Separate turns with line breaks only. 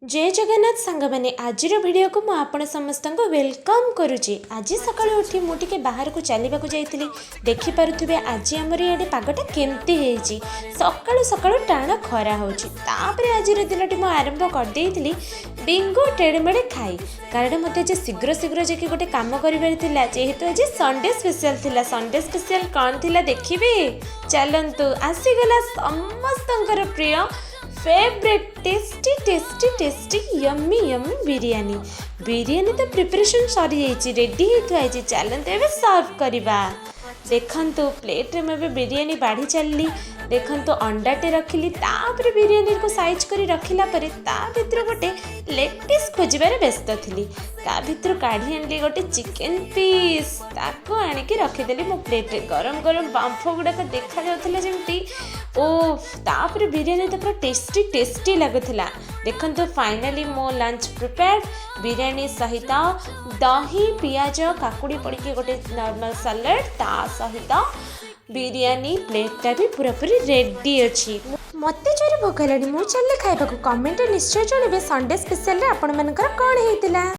जय जगन्नाथ सांग मैंने आज वीडियो को मुझे समस्त को वेलकम करुच्ची। आज सका उठी मुझे बाहर को चलने को जाइली देखिपे आज आमर इे पगटा केमती सका सका टाण खरा होपर आज दिन टी आरंभ करदे बिंगो टेड़मेड़े खाई कारण मत आज शीघ्र शीघ्र जाकि गोटे कम कर जेहेतु आज संडे स्पेशल थिला। संडे स्पेशल कौन थिला देखिए चलतु आसीगला समस्त प्रिय favourite tasty tasty tasty yummy yummy biryani. Biryani तो प्रिपरेशन सरी जाइए रेडी होती चलते एवं सर्व करवा। देखंतु प्लेट में बिरयानी बाढ़ी चलली देखंतु अंडाटे रखिली तापर बिरयानी को साइज करी रखिला परे ता भितर गोटे लेग पीस खोजबार व्यस्त थी ता भितर काढ़ी आनली गोटे चिकेन पीस ताको आनिकी रखिदेली मो प्लेट रे। गरम गरम बांफ गुड़ाक देखा जाउथला जेमती ओ तापर बिरयानी तो पूरा टेस्टी टेस्टी लगुला। देखंतु फाइनली मो लंच प्रिपेयर्ड बिरयानी सहित दही पियाज काकुड़ी पड़ी गोटे नॉर्मल सलाड ता सहित बिरयानी प्लेटा भी पूरापूरी रेडी अच्छी। मत जोर भोक है मुझे चल खाइबा कमेंट निश्चय जणावे संडे स्पेशल आपण मानकर कौन होता।